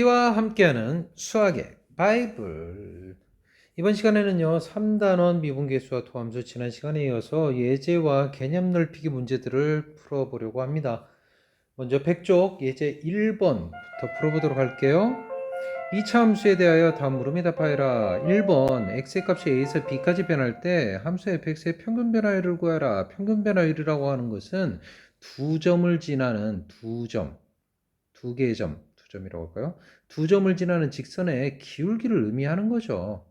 와 함께하는 수학의 바이블. 이번 시간에는요 3단원 미분계수와 도함수 지난 시간에 이어서 예제와 개념 넓히기 문제들을 풀어보려고 합니다. 먼저 100쪽 예제 1번부터 풀어보도록 할게요. 이차 함수에 대하여 다음 물음에 답하여라. 1번 x의 값이 a에서 b까지 변할 때 함수 fx의 평균 변화율을 구하라. 평균 변화율이라고 하는 것은 두 점을 지나는 두 개의 두 점이라고 할까요? 두 점을 지나는 직선의 기울기를 의미하는 거죠.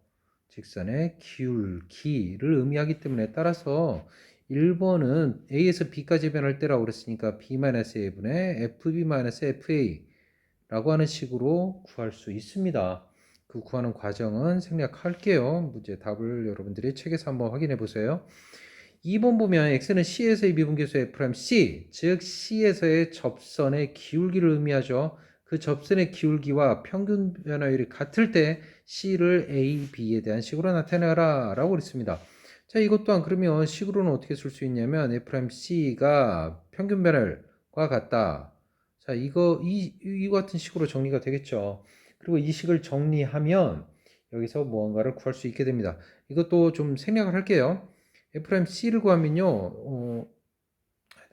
직선의 기울기를 의미하기 때문에 따라서 1번은 A에서 B까지 변할 때라고 그랬으니까 B-A분의 FB-FA 라고 하는 식으로 구할 수 있습니다. 그 구하는 과정은 생략할게요. 문제 답을 여러분들이 책에서 한번 확인해 보세요. 2번 보면 x는 c에서의 미분계수 f'c, 즉 c에서의 접선의 기울기를 의미하죠. 그 접선의 기울기와 평균 변화율이 같을 때 c를 a, b에 대한 식으로 나타내라 라고 그랬습니다. 자, 이것 또한 그러면 식으로는 어떻게 쓸 수 있냐면 f'c가 평균 변화율과 같다. 자, 이 같은 식으로 정리가 되겠죠. 그리고 이 식을 정리하면 여기서 무언가를 구할 수 있게 됩니다. 이것도 좀 생략을 할게요. F'C를 구하면요,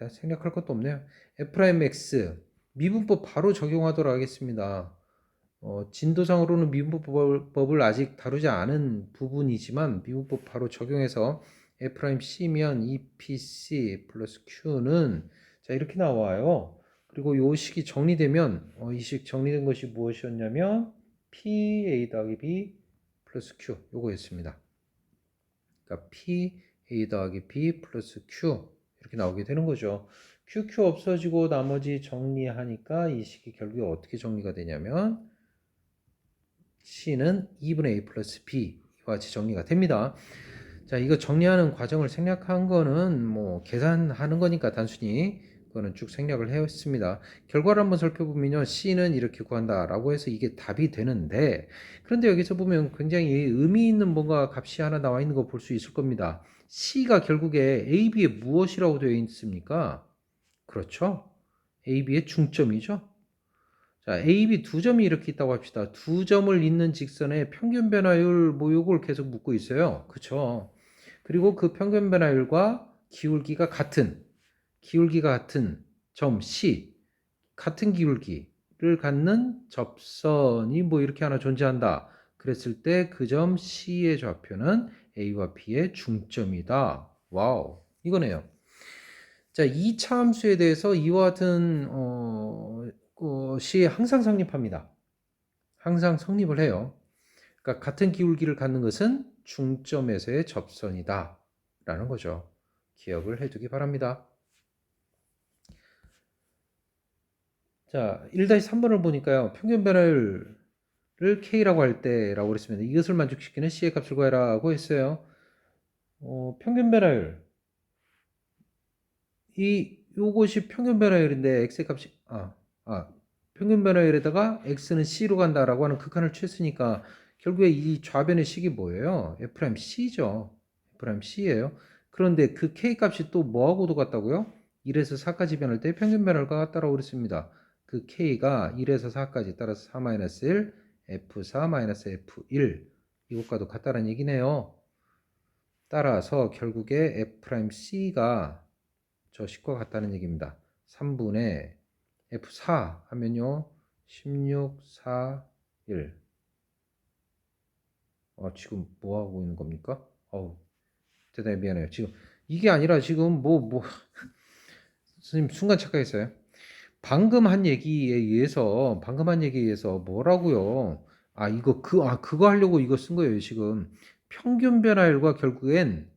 생략할 것도 없네요. F'X, 미분법 바로 적용하도록 하겠습니다. 진도상으로는 미분법을 아직 다루지 않은 부분이지만, 미분법 바로 적용해서 F'C면 EPC 플러스 Q는, 자, 이렇게 나와요. 그리고 이 식이 정리되면, 이 식 정리된 것이 무엇이었냐면, PA 더하기 B 플러스 Q, 요거였습니다. 그러니까 PA 더하기 B 플러스 Q 이렇게 나오게 되는 거죠. QQ 없어지고 나머지 정리하니까 이 식이 결국에 어떻게 정리가 되냐면 C는 2분의 A 플러스 B와 같이 정리가 됩니다. 자, 이거 정리하는 과정을 생략한 거는 뭐 계산하는 거니까 단순히 그거는 쭉 생략을 했습니다. 결과를 한번 살펴보면요. C는 이렇게 구한다라고 해서 이게 답이 되는데, 그런데 여기서 보면 굉장히 의미 있는 뭔가 값이 하나 나와 있는 거 볼 수 있을 겁니다. C가 결국에 A, B에 무엇이라고 되어 있습니까? 그렇죠. A, B의 중점이죠. 자, A, B 두 점이 이렇게 있다고 합시다. 두 점을 잇는 직선의 평균 변화율 뭐 요걸 계속 묻고 있어요. 그쵸? 그리고 그 평균 변화율과 기울기가 같은 점 C, 같은 기울기를 갖는 접선이 뭐 이렇게 하나 존재한다. 그랬을 때 그 점 C의 좌표는 A와 B의 중점이다. 와우. 이거네요. 자, 2차 함수에 대해서 이와 같은 것이 항상 성립합니다. 항상 성립을 해요. 그러니까 같은 기울기를 갖는 것은 중점에서의 접선이다 라는 거죠. 기억을 해두기 바랍니다. 자, 1-3번을 보니까요. 평균 변화율을 K라고 할 때라고 그랬습니다. 이것을 만족시키는 C의 값을 구해라고 했어요. 평균 변화율. 요것이 평균 변화율인데 X의 값이 평균 변화율에다가 X는 C로 간다라고 하는 극한을 취했으니까 결국에 이 좌변의 식이 뭐예요? F'C죠. F'C예요. 그런데 그 K 값이 또 뭐하고도 같다고요? 1에서 4까지 변할 때 평균 변화율과 같다라고 그랬습니다. 그 K가 1에서 4까지 따라서 4-1, F4-F1 이것과도 같다는 얘기네요. 따라서 결국에 F'C가 저 식과 같다는 얘기입니다. 3분의 F4 하면요. 16, 4, 1. 지금 뭐 하고 있는 겁니까? 대단히 미안해요. 지금 이게 아니라 지금 선생님 순간 착각했어요. 방금 한 얘기에 의해서 뭐라고요? 그거 하려고 이거 쓴 거예요, 지금. 평균 변화율과 결국엔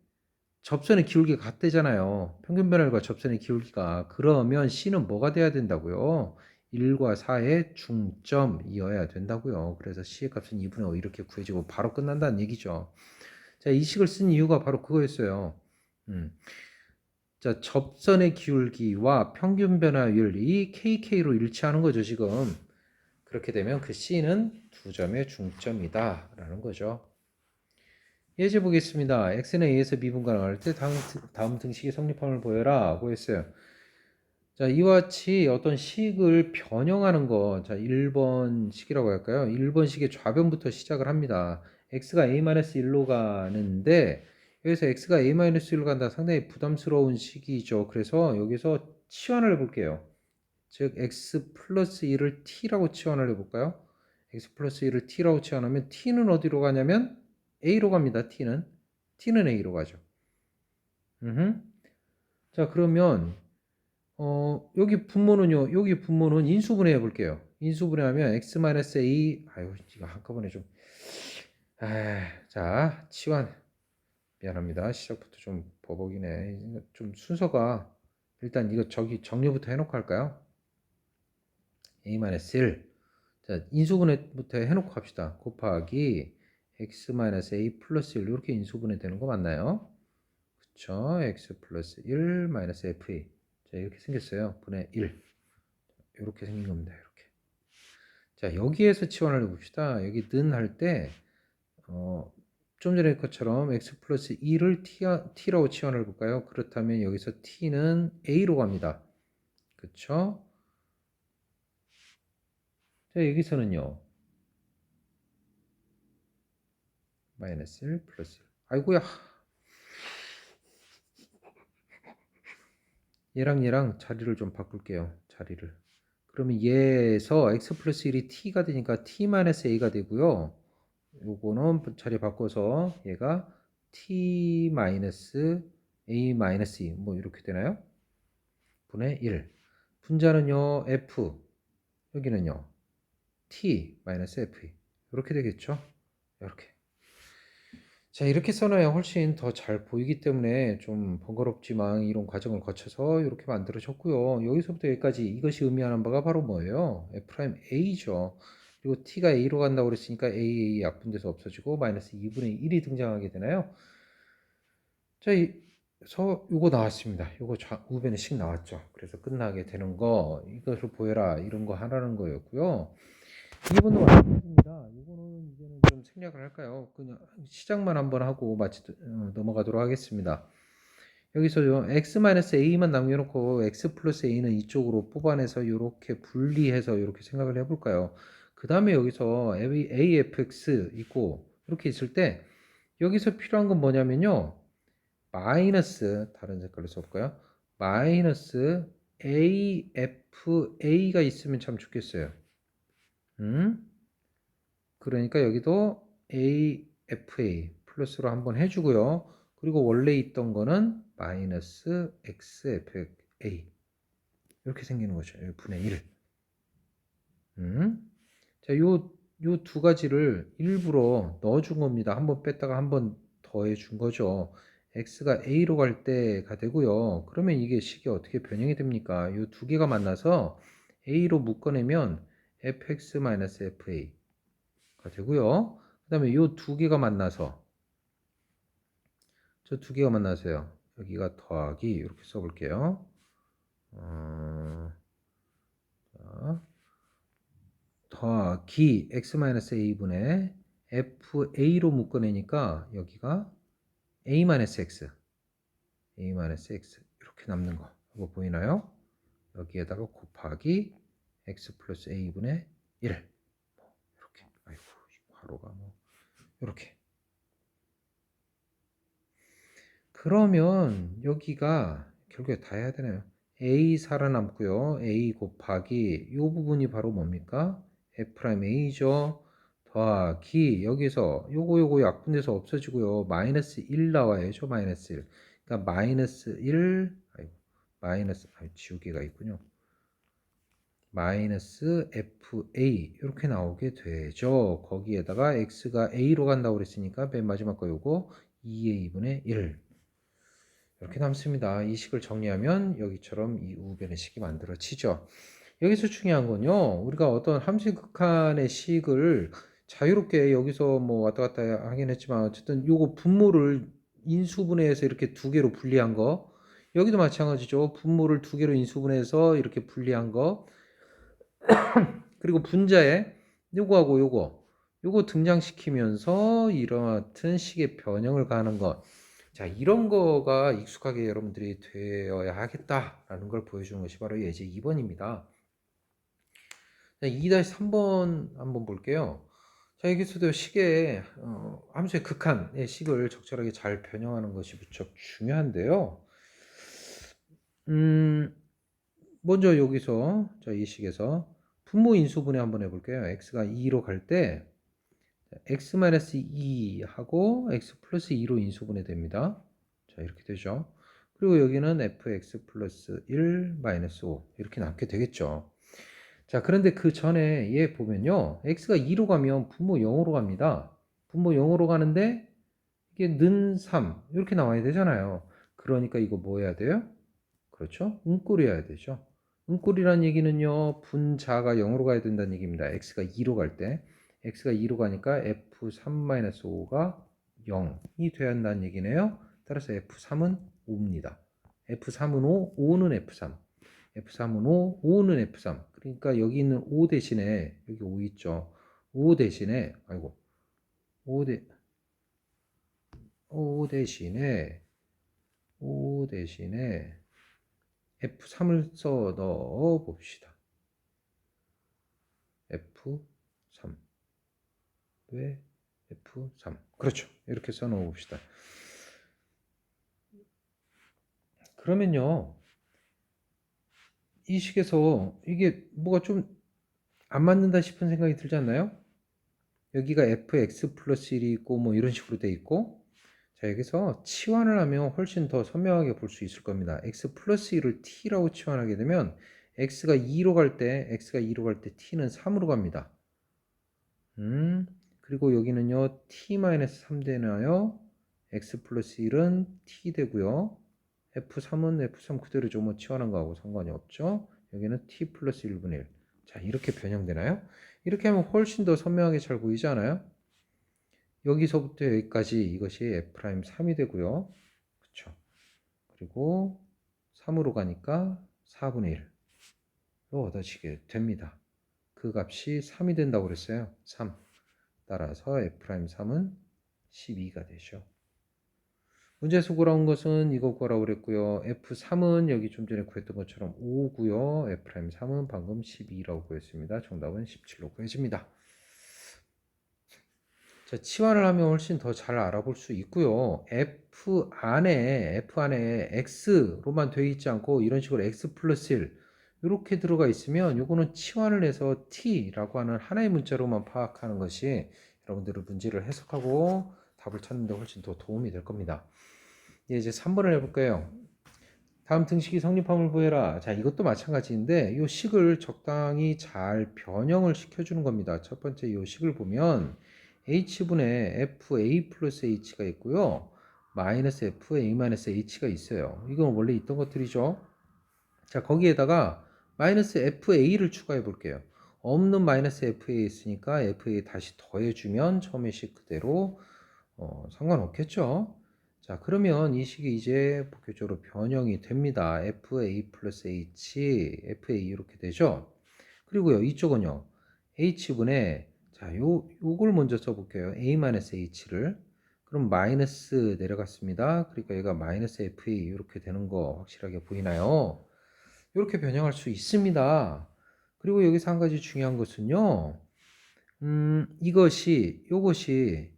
접선의 기울기가 같대잖아요. 평균 변화율과 접선의 기울기가. 그러면 C는 뭐가 돼야 된다고요? 1과 4의 중점이어야 된다고요. 그래서 C의 값은 2분의 5 이렇게 구해지고 바로 끝난다는 얘기죠. 자, 이 식을 쓴 이유가 바로 그거였어요. 자, 접선의 기울기와 평균 변화율이 KK로 일치하는 거죠, 지금. 그렇게 되면 그 C는 두 점의 중점이다 라는 거죠. 예제 보겠습니다. x는 a에서 b분 가능할 때 다음 등식이 성립함을 보여라 하고 했어요. 자, 이와 같이 어떤 식을 변형하는 거, 자, 1번 식이라고 할까요? 1번 식의 좌변부터 시작을 합니다. x가 a-1로 가는데, 여기서 x가 a-1로 간다. 상당히 부담스러운 식이죠. 그래서 여기서 치환을 해볼게요. 즉, x 플러스 1을 t라고 치환을 해볼까요? x 플러스 1을 t라고 치환하면 t는 어디로 가냐면 a로 갑니다. t는 a로 가죠. 자, 그러면 여기 분모는요. 여기 분모는 인수분해 해볼게요. 인수분해하면 x-a 아유 이거 한꺼번에 좀 자, 치환 미안합니다. 시작부터 좀 버벅이네. 좀 순서가 일단 이거 저기 정리부터 해놓고 할까요? a-1 자, 인수분해부터 해놓고 합시다. 곱하기 x-a 플러스 1 이렇게 인수분해 되는 거 맞나요? 그쵸? x 플러스 1 마이너스 fa 자, 이렇게 생겼어요. 분의 1 이렇게 생긴 겁니다. 이렇게. 자, 여기에서 치환을 해봅시다. 여기 는 할 때, 좀 전에 것처럼 x 플러스 2를 t라고 치환을 해볼까요? 그렇다면 여기서 t는 a로 갑니다. 그쵸? 자, 여기서는요. 마이너스 1 플러스 1. 아이고야. 얘랑 자리를 좀 바꿀게요. 자리를. 그러면 얘에서 x 플러스 1이 t가 되니까 t 마이너스 a가 되고요. 요거는 자리 바꿔서 얘가 t 마이너스 a 마이너스 2 뭐 이렇게 되나요? 분의 1. 분자는요 f 여기는요 t 마이너스 f 이렇게 되겠죠? 이렇게. 자, 이렇게 써놔야 훨씬 더 잘 보이기 때문에 좀 번거롭지만 이런 과정을 거쳐서 이렇게 만들어졌고요. 여기서부터 여기까지 이것이 의미하는 바가 바로 뭐예요? f'a죠. 그리고 t가 a로 간다고 그랬으니까 a 약분돼서 없어지고 마이너스 2분의 1이 등장하게 되나요? 자, 그래서 요거 나왔습니다. 요거 우변의 식 나왔죠. 그래서 끝나게 되는 거 이것을 보여라 이런 거 하라는 거였고요. 2번도 마찬가지입니다. 이거는 이제는 좀 생략을 할까요? 그냥 시작만 한번 하고 넘어가도록 하겠습니다. 여기서 x-a만 남겨놓고 x 플러스 a는 이쪽으로 뽑아내서 이렇게 분리해서 이렇게 생각을 해볼까요? 그 다음에 여기서 afx 있고 이렇게 있을 때 여기서 필요한 건 뭐냐면요. 마이너스 다른 색깔로 써볼까요? 마이너스 afa가 있으면 참 좋겠어요. 그러니까 여기도 AFA 플러스로 한번 해주고요. 그리고 원래 있던 거는 마이너스 XFA 이렇게 생기는 거죠. 분의 1. 자, 요 두 가지를 일부러 넣어준 겁니다. 한번 뺐다가 한번 더해준 거죠. x가 a로 갈 때가 되고요. 그러면 이게 식이 어떻게 변형이 됩니까? 요 두 개가 만나서 a로 묶어내면 fx-fa 가 되고요. 그 다음에 요 두 개가 만나서 저 두 개가 만나서요. 여기가 더하기 이렇게 써볼게요. 자, 더하기 x-a분의 fa로 묶어내니까 여기가 a-x a-x 이렇게 남는 거 이거 보이나요? 여기에다가 곱하기 x 플러스 a분의 1 이렇게 아이고 괄호가 뭐 이렇게 그러면 여기가 결국에 다 해야 되나요? a 살아남고요. a 곱하기 이 부분이 바로 뭡니까? f'a죠. 더하기 여기서 요거 약분돼서 없어지고요. 마이너스 1 나와야죠. 마이너스 1. 그러니까 마이너스 1 지우개가 있군요. 마이너스 fa 이렇게 나오게 되죠. 거기에다가 x가 a로 간다고 그랬으니까 맨 마지막 거 요거 2a분의 1 이렇게 남습니다. 이 식을 정리하면 여기처럼 이 우변의 식이 만들어지죠. 여기서 중요한 건요. 우리가 어떤 함수의 극한의 식을 자유롭게 여기서 뭐 왔다 갔다 하긴 했지만 어쨌든 요거 분모를 인수분해해서 이렇게 두 개로 분리한 거 여기도 마찬가지죠. 분모를 두 개로 인수분해해서 이렇게 분리한 거 그리고 분자에 요거하고 요거 등장시키면서 이런 같은 식의 변형을 가하는 것 자, 이런 거가 익숙하게 여러분들이 되어야 하겠다라는 걸 보여주는 것이 바로 예제 2번입니다. 자, 2-3번 한번 볼게요. 자, 여기서도 식의 함수의 극한의 식을 적절하게 잘 변형하는 것이 무척 중요한데요. 먼저 여기서 이 식에서 분모 인수분해 한번 해볼게요. x가 2로 갈 때 x-2 하고 x 플러스 2로 인수분해 됩니다. 자, 이렇게 되죠. 그리고 여기는 fx 플러스 1 마이너스 5 이렇게 남게 되겠죠. 자, 그런데 그 전에 얘 보면요. x가 2로 가면 분모 0으로 갑니다. 분모 0으로 가는데 이게 는 3 이렇게 나와야 되잖아요. 그러니까 이거 뭐 해야 돼요? 그렇죠? 음꼴이어야 되죠. 음꼴이란 얘기는요. 분자가 0으로 가야 된다는 얘기입니다. x가 2로 갈 때. x가 2로 가니까 f3-5가 0이 돼야 한다는 얘기네요. 따라서 f3은 5입니다. f3은 5, 5는 f3. f3은 5, 5는 f3. 그러니까 여기 있는 5 대신에 여기 5 있죠. 5 대신에 5 대신에 5 대신에 F3을 써 넣어 봅시다. F3. 왜 F3? 그렇죠. 이렇게 써 넣어 봅시다. 그러면요. 이 식에서 이게 뭐가 좀 안 맞는다 싶은 생각이 들지 않나요? 여기가 fx 플러스 1이 있고 뭐 이런 식으로 돼 있고, 자, 여기서 치환을 하면 훨씬 더 선명하게 볼 수 있을 겁니다. x 플러스 1을 t라고 치환하게 되면 x가 2로 갈 때 t는 3으로 갑니다. 그리고 여기는요 t-3 되나요? x 플러스 1은 t 되고요. f3은 f3 그대로죠. 뭐 치환한 거하고 상관이 없죠. 여기는 t 플러스 1분의 1. 자, 이렇게 변형되나요? 이렇게 하면 훨씬 더 선명하게 잘 보이지 않아요? 여기서부터 여기까지 이것이 f'3이 되고요. 그쵸? 그리고 3으로 가니까 4분의 1로 얻어지게 됩니다. 그 값이 3이 된다고 그랬어요. 3. 따라서 f'3은 12가 되죠. 문제에서 구하라는 것은 이거 구하라고 그랬고요. f3은 여기 좀 전에 구했던 것처럼 5고요. f'3은 방금 12라고 구했습니다. 정답은 17로 구해집니다. 자, 치환을 하면 훨씬 더 잘 알아볼 수 있고요. f 안에 x로만 되어 있지 않고 이런 식으로 x 플러스 1 이렇게 들어가 있으면 이거는 치환을 해서 t라고 하는 하나의 문자로만 파악하는 것이 여러분들의 문제를 해석하고 답을 찾는 데 훨씬 더 도움이 될 겁니다. 이제 3번을 해볼까요? 다음 등식이 성립함을 구해라. 자, 이것도 마찬가지인데 이 식을 적당히 잘 변형을 시켜주는 겁니다. 첫 번째 이 식을 보면 h분의 fa 플러스 h가 있고요. 마이너스 fa 마이너스 h가 있어요. 이건 원래 있던 것들이죠. 자, 거기에다가 마이너스 fa를 추가해 볼게요. 없는 마이너스 fa 있으니까 fa 다시 더해주면 처음의 식 그대로 상관없겠죠. 자, 그러면 이 식이 이제 복합적으로 변형이 됩니다. fa 플러스 h, fa 이렇게 되죠. 그리고요, 이쪽은요, h분의, 자, 요걸 먼저 써볼게요. a-h를. 그럼 마이너스 내려갔습니다. 그러니까 얘가 마이너스 fa 이렇게 되는 거 확실하게 보이나요? 이렇게 변형할 수 있습니다. 그리고 여기서 한 가지 중요한 것은요, 요것이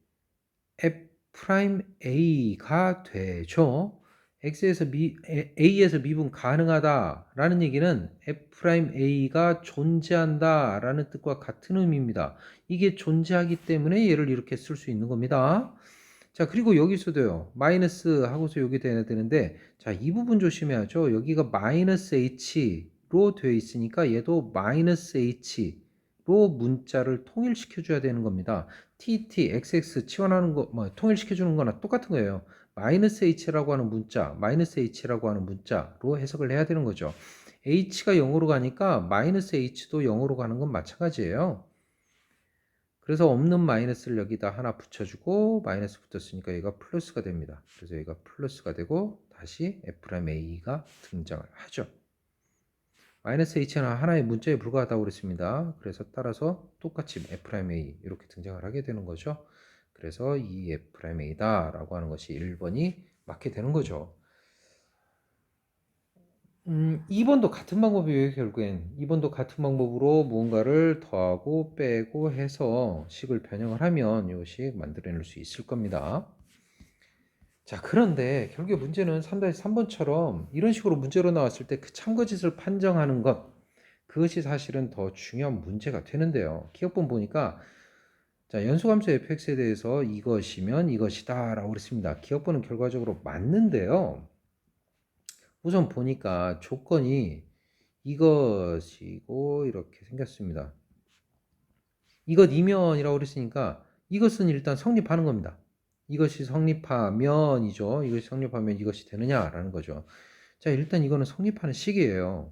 F'A가 되죠. A에서 미분 가능하다라는 얘기는 F'A가 존재한다라는 뜻과 같은 의미입니다. 이게 존재하기 때문에 얘를 이렇게 쓸 수 있는 겁니다. 자, 그리고 여기서도요. 마이너스 하고서 여기 돼야 되는데, 자, 이 부분 조심해야죠. 여기가 마이너스 h로 되어 있으니까 얘도 마이너스 h로 문자를 통일시켜 줘야 되는 겁니다. xx 치환하는 거, 뭐 통일시켜 주는 거나 똑같은 거예요. 마이너스 h라고 하는 문자, 마이너스 h라고 하는 문자로 해석을 해야 되는 거죠. h가 0으로 가니까 마이너스 h도 0으로 가는 건 마찬가지예요. 그래서 없는 마이너스를 여기다 하나 붙여주고 마이너스 붙었으니까 얘가 플러스가 됩니다. 그래서 얘가 플러스가 되고 다시 F'A가 등장을 하죠. 마이너스 h는 하나의 문자에 불과하다고 그랬습니다. 그래서 따라서 똑같이 F'A 이렇게 등장을 하게 되는 거죠. 그래서 이 F'A다 라고 하는 것이 1번이 맞게 되는 거죠. 2번도 같은 방법이에요. 결국엔 2번도 같은 방법으로 무언가를 더하고 빼고 해서 식을 변형을 하면 이 식 만들어낼 수 있을 겁니다. 자, 그런데 결국에 문제는 3-3번처럼 이런 식으로 문제로 나왔을 때 그 참거짓을 판정하는 것, 그것이 사실은 더 중요한 문제가 되는데요. 기억본 보니까 자, 연소함수 fx에 대해서 이것이면 이것이다 라고 그랬습니다. 기억본은 결과적으로 맞는데요. 우선 보니까 조건이 이것이고 이렇게 생겼습니다. 이것이면이라고 그랬으니까 이것은 일단 성립하는 겁니다. 이것이 성립하면이죠. 이것이 성립하면 이것이 되느냐라는 거죠. 자, 일단 이거는 성립하는 식이에요.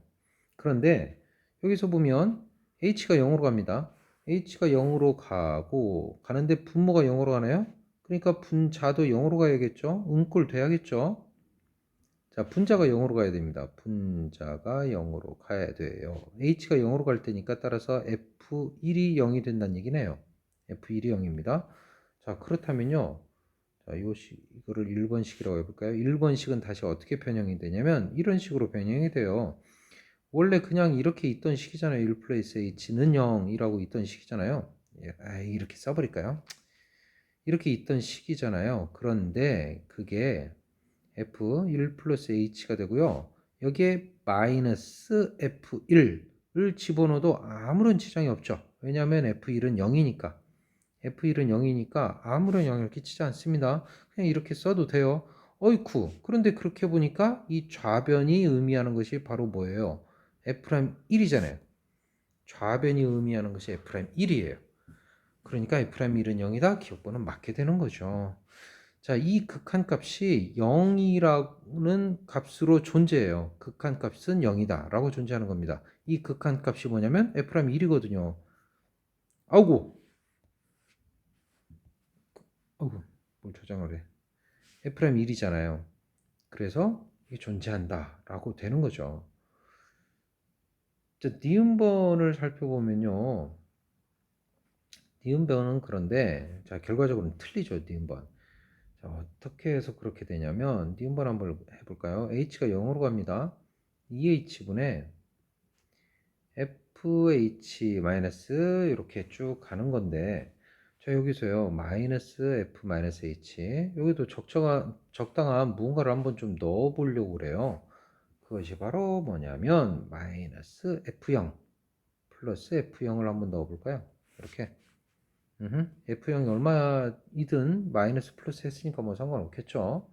그런데 여기서 보면 h가 0으로 갑니다. h가 0으로 가는데 분모가 0으로 가나요? 그러니까 분자도 0으로 가야겠죠? 응꼴 돼야겠죠? 자, 분자가 0으로 가야 됩니다. 분자가 0으로 가야 돼요. h가 0으로 갈 테니까 따라서 f1이 0이 된다는 얘기네요. f1이 0입니다. 자, 그렇다면요. 자, 이거를 1번식이라고 해볼까요? 1번식은 다시 어떻게 변형이 되냐면 이런 식으로 변형이 돼요. 원래 그냥 이렇게 있던 식이잖아요. 1 플러스 h는 0이라고 있던 식이잖아요. 이렇게 써버릴까요? 이렇게 있던 식이잖아요. 그런데 그게 f1 플러스 h가 되고요. 여기에 마이너스 f1을 집어넣어도 아무런 지장이 없죠. 왜냐하면 f1은 0이니까. f1은 0이니까 아무런 영향을 끼치지 않습니다. 그냥 이렇게 써도 돼요. 어이쿠. 그런데 그렇게 보니까 이 좌변이 의미하는 것이 바로 뭐예요? f'1이잖아요. 좌변이 의미하는 것이 f'1이에요. 그러니까 f'1은 0이다. 기억번은 맞게 되는 거죠. 자, 이 극한값이 0이라는 값으로 존재해요. 극한값은 0이다 라고 존재하는 겁니다. 이 극한값이 뭐냐면 f'1이거든요. 아우고, 뭘 저장을 해. f'1이잖아요. 그래서 이게 존재한다 라고 되는 거죠. 자, 니은번을 살펴보면요. 니은번은 그런데 자, 결과적으로는 틀리죠. 니은번. 자, 어떻게 해서 그렇게 되냐면 니은번 한번 해볼까요? h가 0으로 갑니다. 2h분의 fh 마이너스 이렇게 쭉 가는 건데 자, 여기서요 마이너스 f 마이너스 h 여기도 적당한 무언가를 한번 좀 넣어 보려고 그래요. 그것이 바로 뭐냐면 마이너스 f0 플러스 f0을 한번 넣어 볼까요? 이렇게 f0이 얼마이든 마이너스 플러스 했으니까 뭐 상관없겠죠.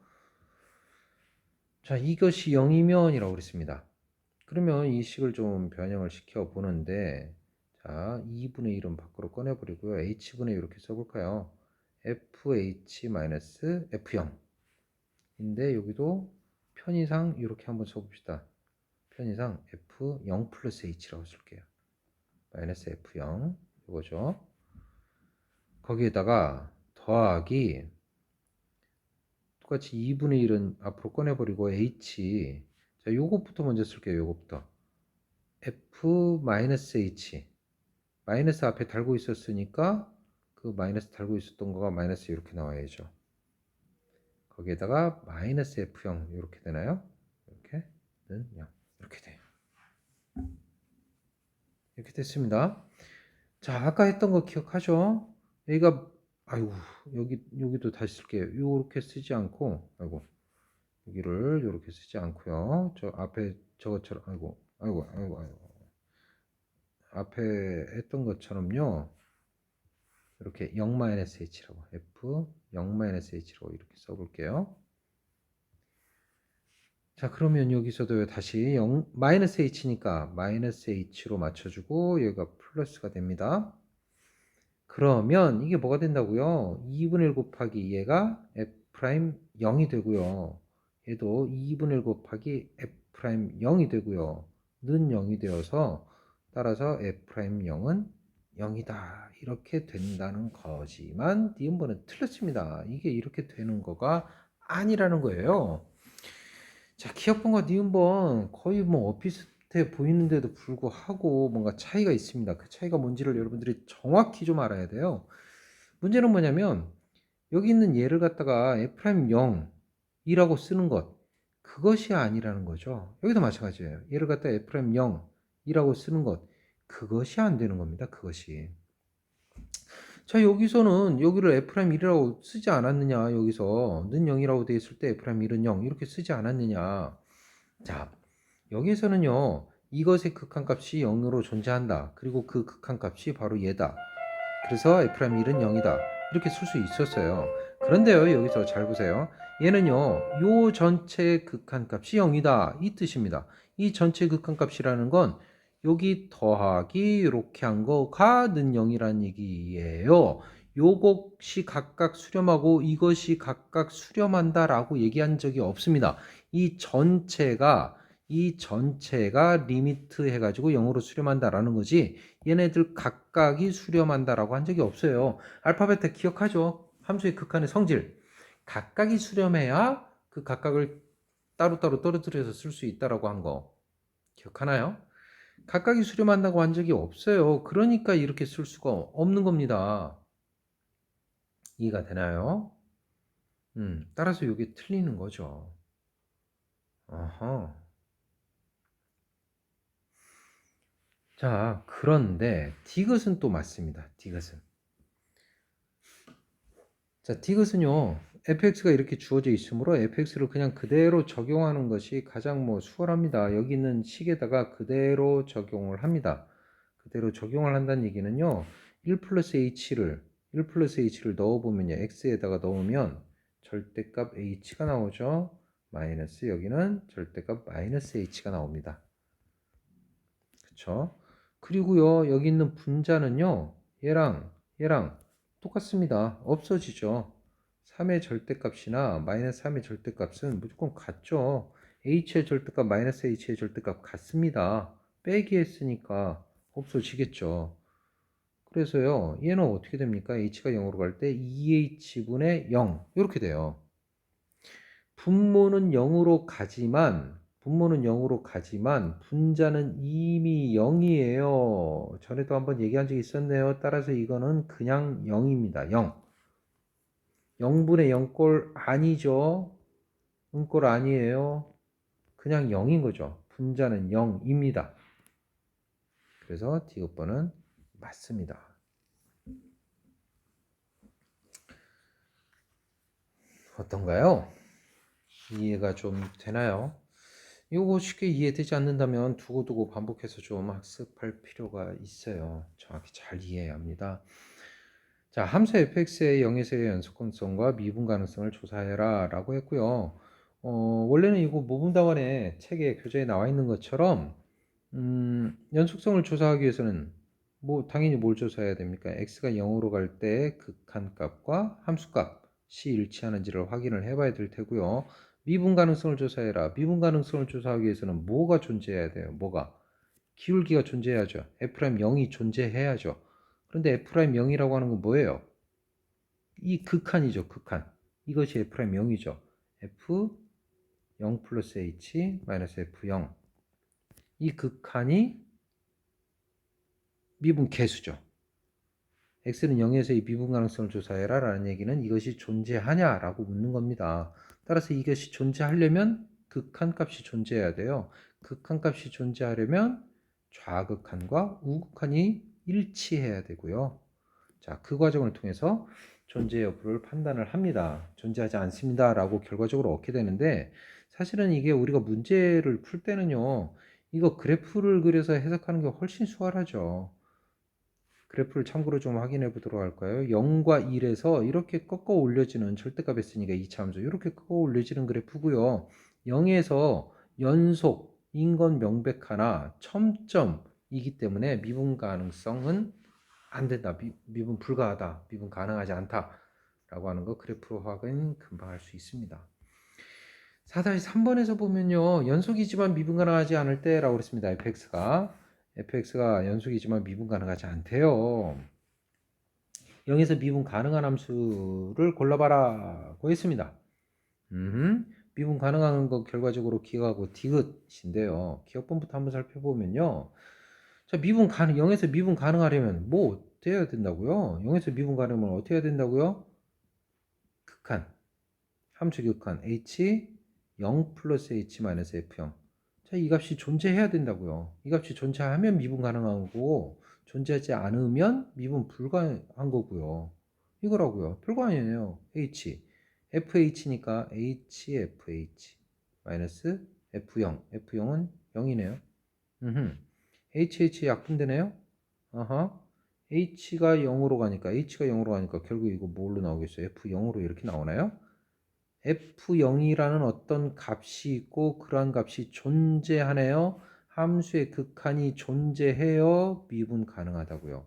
자, 이것이 0이면이라고 그랬습니다. 그러면 이 식을 좀 변형을 시켜 보는데 자, 2분의 1은 밖으로 꺼내버리고요. h분의 이렇게 써볼까요? fh-f0 인데 여기도 편의상 이렇게 한번 써봅시다. 편의상 f0 플러스 h라고 쓸게요. 마이너스 f0 이거죠. 거기에다가 더하기 똑같이 2분의 1은 앞으로 꺼내버리고 h 자, 요것부터 먼저 쓸게요. 요것부터 f-h 마이너스 앞에 달고 있었으니까 그 마이너스 달고 있었던 거가 마이너스 이렇게 나와야죠. 거기에다가 마이너스 f0 이렇게 되나요? 이렇게는 0 이렇게 돼요. 이렇게 됐습니다. 자, 아까 했던 거 기억하죠? 여기가 아이고 여기도 다시 쓸게요. 이렇게 쓰지 않고 여기를 이렇게 쓰지 않고요. 저 앞에 저것처럼 아이고 앞에 했던 것처럼요. 이렇게 0-h라고 f 0-h라고 이렇게 써볼게요. 자, 그러면 여기서도 다시 0 h니까 h로 맞춰주고 여기가 플러스가 됩니다. 그러면 이게 뭐가 된다고요? 2분의 1 곱하기 얘가 f'0이 되고요. 얘도 2분의 1 곱하기 f'0이 되고요. 는 0이 되어서 따라서 f'0은 0이다. 이렇게 된다는 거지만 니은번은 틀렸습니다. 이게 이렇게 되는 거가 아니라는 거예요. 자, 기억번과 니은번 거의 뭐 비슷해 보이는데도 불구하고 뭔가 차이가 있습니다. 그 차이가 뭔지를 여러분들이 정확히 좀 알아야 돼요. 문제는 뭐냐면 여기 있는 얘를 갖다가 f'0 2라고 쓰는 것, 그것이 아니라는 거죠. 여기도 마찬가지예요. 얘를 갖다 F'M 0, 2라고 쓰는 것, 그것이 안 되는 겁니다. 그것이. 자, 여기서는 여기를 F'M이라고 쓰지 않았느냐. 여기서 는 0이라고 되어 있을 때 F'M은 0 이렇게 쓰지 않았느냐. 자, 여기에서는요. 이것의 극한값이 0으로 존재한다. 그리고 그 극한값이 바로 얘다. 그래서 F'M은 0이다. 이렇게 쓸 수 있었어요. 그런데요. 여기서 잘 보세요. 얘는요. 요 전체 극한값이 0이다. 이 뜻입니다. 이 전체 극한값이라는 건 여기 더하기 이렇게 한 거가 는 0이라는 얘기예요. 요것이 각각 수렴하고 이것이 각각 수렴한다 라고 얘기한 적이 없습니다. 이 전체가 리미트 해가지고 0으로 수렴한다 라는 거지 얘네들 각각이 수렴한다 라고 한 적이 없어요. 알파벳 기억하죠? 함수의 극한의 성질. 각각이 수렴해야 그 각각을 따로따로 떨어뜨려서 쓸 수 있다라고 한 거 기억하나요? 각각이 수렴한다고 한 적이 없어요. 그러니까 이렇게 쓸 수가 없는 겁니다. 이해가 되나요? 따라서 이게 틀리는 거죠. 어허. 자, 그런데 디귿은 또 맞습니다. 디귿은. 자, 디귿은요. fx가 이렇게 주어져 있으므로 fx를 그냥 그대로 적용하는 것이 가장 수월합니다. 여기 있는 식에다가 그대로 적용을 합니다. 그대로 적용을 한다는 얘기는요. 1 플러스 h를 넣어보면요. x에다가 넣으면 절대값 h가 나오죠. 마이너스 여기는 절대값 마이너스 h가 나옵니다. 그쵸? 그리고요. 여기 있는 분자는요. 얘랑 똑같습니다. 없어지죠. 3의 절대값이나 마이너스 3의 절대값은 무조건 같죠. h의 절대값 마이너스 h의 절대값 같습니다. 빼기 했으니까 없어지겠죠. 그래서요. 얘는 어떻게 됩니까? h가 0으로 갈 때 2h분의 0 이렇게 돼요. 분모는 0으로 가지만 분자는 이미 0이에요. 전에도 한번 얘기한 적이 있었네요. 따라서 이거는 그냥 0입니다. 0. 0분의 0꼴 아니죠. 음꼴 아니에요. 그냥 0인 거죠. 분자는 0입니다. 그래서 디귿번은 맞습니다. 어떤가요? 이해가 좀 되나요? 이거 쉽게 이해되지 않는다면 두고두고 반복해서 좀 학습할 필요가 있어요. 정확히 잘 이해해야 합니다. 자, 함수 fx의 0에서의 연속성과 미분 가능성을 조사해라 라고 했고요. 원래는 이거 모분답안에 책에 교재에 나와 있는 것처럼 연속성을 조사하기 위해서는 당연히 뭘 조사해야 됩니까? x가 0으로 갈 때 극한값과 함수값이 일치하는지를 확인을 해봐야 될 테고요. 미분 가능성을 조사해라. 미분 가능성을 조사하기 위해서는 뭐가 존재해야 돼요? 기울기가 존재해야죠. F'0이 존재해야죠. 그런데 F'0이라고 하는 건 뭐예요? 이 극한이죠. 극한. 이것이 F'0이죠. F0 플러스 H 마이너스 F0. 이 극한이 미분 계수죠. x는 0에서 이 미분 가능성을 조사해라 라는 얘기는 이것이 존재하냐 라고 묻는 겁니다. 따라서 이것이 존재하려면 극한값이 존재해야 돼요. 극한값이 존재하려면 좌극한과 우극한이 일치해야 되고요. 자, 그 과정을 통해서 존재 여부를 판단을 합니다. 존재하지 않습니다 라고 결과적으로 얻게 되는데 사실은 이게 우리가 문제를 풀 때는요. 이거 그래프를 그려서 해석하는 게 훨씬 수월하죠. 그래프를 참고로 좀 확인해 보도록 할까요? 0과 1에서 이렇게 꺾어 올려지는 절대값 했으니까 2차 함수 이렇게 꺾어 올려지는 그래프고요. 0에서 연속인 건 명백하나 첨점이기 때문에 미분 가능성은 안 된다. 미분 불가하다. 미분 가능하지 않다. 라고 하는 거 그래프로 확인 금방 할 수 있습니다. 4-3번에서 보면요. 연속이지만 미분 가능하지 않을 때 라고 그랬습니다. fx가 연속이지만 미분 가능하지 않대요. 0에서 미분 가능한 함수를 골라봐라고 했습니다. 미분 가능한 거 결과적으로 기억하고 디귿인데요. 기억본부터 한번 살펴보면요. 자, 0에서 미분 가능하려면 뭐 돼야 된다고요? 0에서 미분 가능하면 어떻게 해야 된다고요? 극한. 함수 극한 h 0 플러스 h 마이너스 f0. 자, 이 값이 존재해야 된다고요. 이 값이 존재하면 미분 가능한 거고 존재하지 않으면 미분 불가한 거고요. 이거라고요. 별거 아니에요. h fh니까 hfh 마이너스 f0. f0은 0이네요. hh 약분되네요. 아하. h가 0으로 가니까 결국 이거 뭘로 나오겠어요? f0으로 이렇게 나오나요? f0이라는 어떤 값이 있고 그러한 값이 존재하네요. 함수의 극한이 존재해요. 미분 가능하다고요.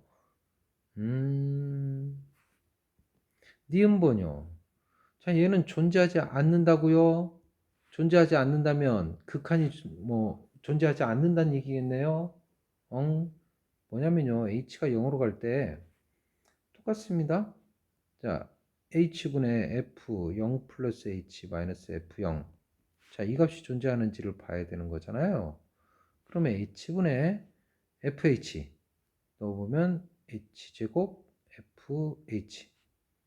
니은번요. 자, 얘는 존재하지 않는다고요. 존재하지 않는다면 극한이 뭐 존재하지 않는다는 얘기겠네요. 뭐냐면요. h가 0으로 갈 때 똑같습니다. 자, h분의 f 0 플러스 h 마이너스 f0. 자, 이 값이 존재하는지를 봐야 되는 거잖아요. 그러면 h분의 fh 넣어보면 h제곱 fh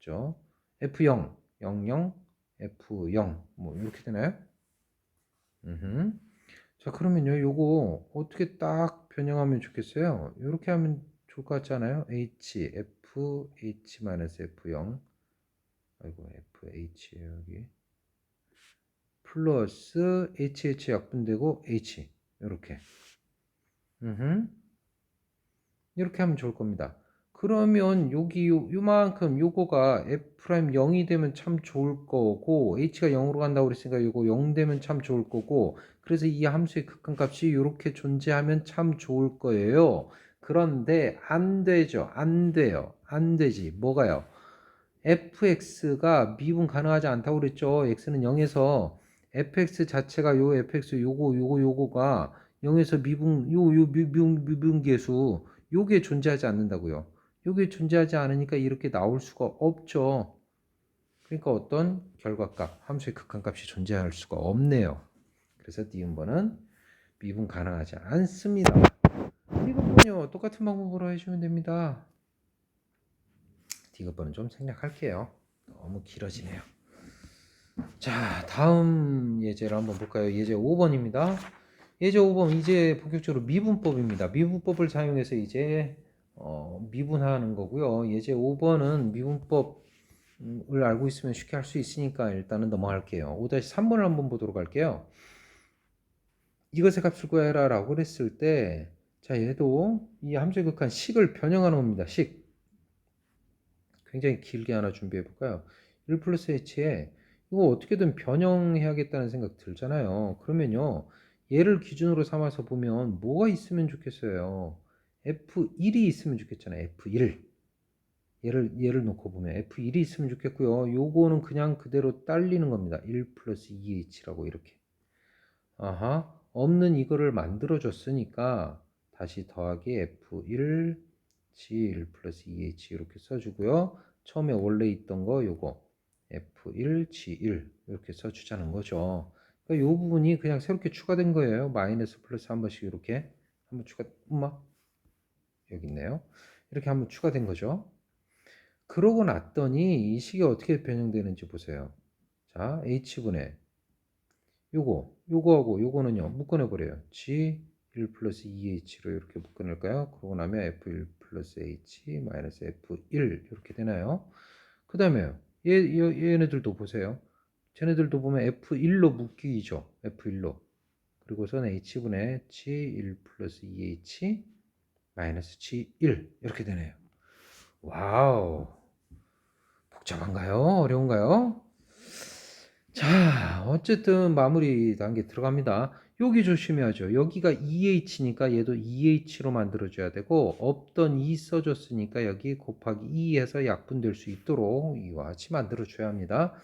죠. f0 00 f0 뭐 이렇게 되나요? 자, 그러면요, 요거 어떻게 딱 변형하면 좋겠어요? 이렇게 하면 좋을 것 같지 않아요? h fh 마이너스 f0. 아이고, fh 여기 플러스 hh 약분되고 h 이렇게 이렇게 하면 좋을 겁니다. 그러면 여기 요만큼 요거가 f'0이 되면 참 좋을 거고 h가 0으로 간다고 그랬으니까 요거 0 되면 참 좋을 거고 그래서 이 함수의 극한값이 이렇게 존재하면 참 좋을 거예요. 그런데 안 되죠. 안 돼요. 안 되지. 뭐가요? fx가 미분 가능하지 않다고 그랬죠. x는 0에서 fx 자체가 요 fx 요거가 0에서 미분계수 요게 존재하지 않는다고요. 요게 존재하지 않으니까 이렇게 나올 수가 없죠. 그러니까 어떤 결과값, 함수의 극한값이 존재할 수가 없네요. 그래서 니은번은 미분 가능하지 않습니다. 이것은요 똑같은 방법으로 해주면 됩니다. 디귿번은 좀 생략할게요. 너무 길어지네요. 자, 다음 예제를 한번 볼까요? 예제 5번입니다. 예제 5번 이제 본격적으로 미분법입니다. 미분법을 사용해서 이제 미분하는 거고요. 예제 5번은 미분법을 알고 있으면 쉽게 할 수 있으니까 일단은 넘어갈게요. 5-3번을 한번 보도록 할게요. 이것의 값을 구해라 라고 그랬을 때, 자, 얘도 이 함수의 극한 식을 변형하는 겁니다. 식. 굉장히 길게 하나 준비해 볼까요? 1 플러스 h에 이거 어떻게든 변형해야겠다는 생각 들잖아요. 그러면요, 얘를 기준으로 삼아서 보면 뭐가 있으면 좋겠어요? f1이 있으면 좋겠잖아요. f1. 얘를 놓고 보면 f1이 있으면 좋겠고요. 요거는 그냥 그대로 딸리는 겁니다. 1 플러스 2h라고 이렇게. 아하, 없는 이거를 만들어 줬으니까 다시 더하기 f1 g1 플러스 2h 이렇게 써주고요. 처음에 원래 있던 거 요거 f1 g1 이렇게 써주자는 거죠. 그러니까 요 부분이 그냥 새롭게 추가된 거예요. 마이너스 플러스 한 번씩 이렇게 한번 여기 있네요. 이렇게 한번 추가된 거죠. 그러고 났더니 이 식이 어떻게 변형되는지 보세요. 자, h분의 요거하고 요거는요 묶어내 버려요. G1 플러스 2H로 이렇게 묶어낼까요? 그러고 나면 F1 플러스 H 마이너스 F1 이렇게 되나요? 그 다음에 얘네들도 보세요. 쟤네들도 보면 F1로 묶이죠. F1로. 그리고선 H분의 G1 플러스 2H 마이너스 G1 이렇게 되네요. 와우, 복잡한가요? 어려운가요? 자, 어쨌든 마무리 단계 들어갑니다. 여기 조심해야죠. 여기가 2H니까 얘도 2H로 만들어줘야 되고 없던 2 써줬으니까 여기 곱하기 2해서 약분될 수 있도록 이와 같이 만들어줘야 합니다.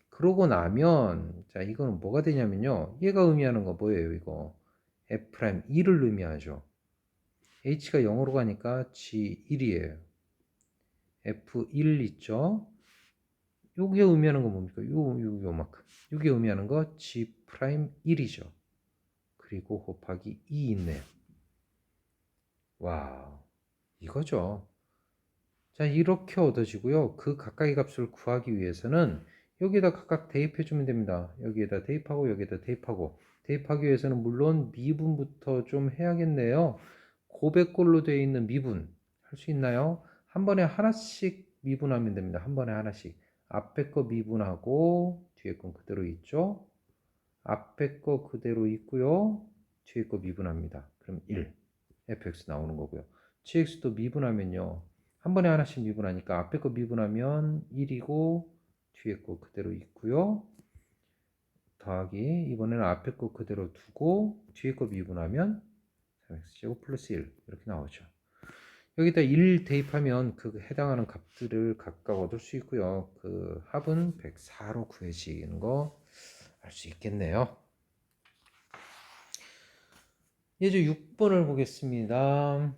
그러고 나면 자, 이거는 뭐가 되냐면요. 얘가 의미하는 거 뭐예요? 이거 F'1을 의미하죠. H가 0으로 가니까 G1이에요. F1 있죠? 요게 의미하는 건 뭡니까? 요만큼. 요게 의미하는 거 G'1이죠. 그리고 곱하기 2 있네요. 와, 이거죠. 자, 이렇게 얻어지고요. 그 각각의 값을 구하기 위해서는 여기에다 각각 대입해 주면 됩니다. 여기에다 대입하고 여기에다 대입하고, 대입하기 위해서는 물론 미분부터 좀 해야겠네요. 고백꼴로 되어 있는 미분 할 수 있나요? 한 번에 하나씩 미분하면 됩니다. 한 번에 하나씩. 앞에 거 미분하고 뒤에 건 그대로 있죠. 앞에 거 그대로 있고요. 뒤에 거 미분합니다. 그럼 1 fx 나오는 거고요. gx도 미분하면요. 한 번에 하나씩 미분하니까 앞에 거 미분하면 1이고 뒤에 거 그대로 있고요. 더하기 이번에는 앞에 거 그대로 두고 뒤에 거 미분하면 3x제곱 플러스 1 이렇게 나오죠. 여기다 1 대입하면 그 해당하는 값들을 각각 얻을 수 있고요. 그 합은 104로 구해지는 거 알 수 있겠네요. 예제 6번을 보겠습니다.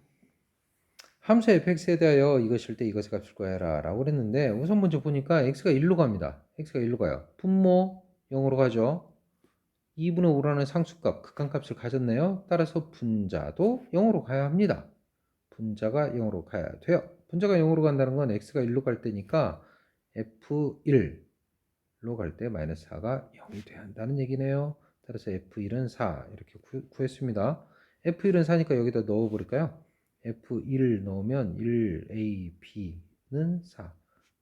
함수 fx에 대하여 이것일 때 이것의 값을 구해라 라고 그랬는데 우선 먼저 보니까 x가 1로 갑니다. x가 1로 가요. 분모 0으로 가죠. 2분의 5라는 상수값, 극한값을 가졌네요. 따라서 분자도 0으로 가야 합니다. 분자가 0으로 가야 돼요. 분자가 0으로 간다는 건 x가 1로 갈 때니까 f1로 갈 때 마이너스 4가 0이 돼야 한다는 얘기네요. 따라서 f1은 4 이렇게 구했습니다. f1은 4니까 여기다 넣어버릴까요? f1을 넣으면 1a, b는 4.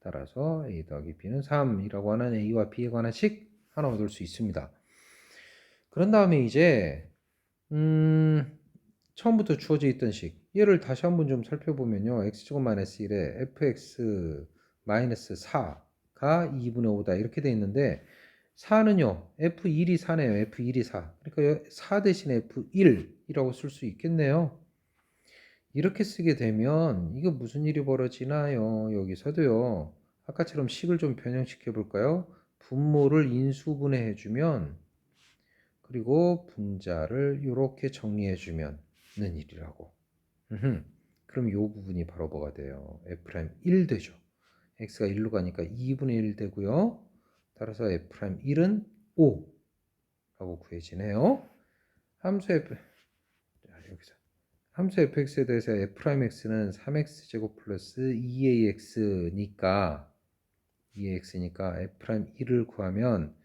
따라서 a 더하기 b는 3이라고 하는 a와 b에 관한 식 하나 얻을 수 있습니다. 그런 다음에 이제 처음부터 주어져 있던 식 얘를 다시 한번 좀 살펴보면요. x제곱 마이너스 1에 fx 마이너스 4가 2분의 5다 이렇게 돼 있는데 4는요. f1이 4네요. f1이 4. 그러니까 4 대신에 f1이라고 쓸 수 있겠네요. 이렇게 쓰게 되면 이거 무슨 일이 벌어지나요? 여기서도요. 아까처럼 식을 좀 변형시켜 볼까요? 분모를 인수분해 해주면 그리고 분자를 이렇게 정리해 주면 는 일이라고. 그럼 이 부분이 바로 뭐가 돼요? f'1 되죠. x가 1로 가니까 2분의 1 되고요. 따라서 f'1은 5라고 구해지네요. 함수 f 여기서 함수 fx에 대해서 f'x는 3x제곱 플러스 2ax니까 f'1을 구하면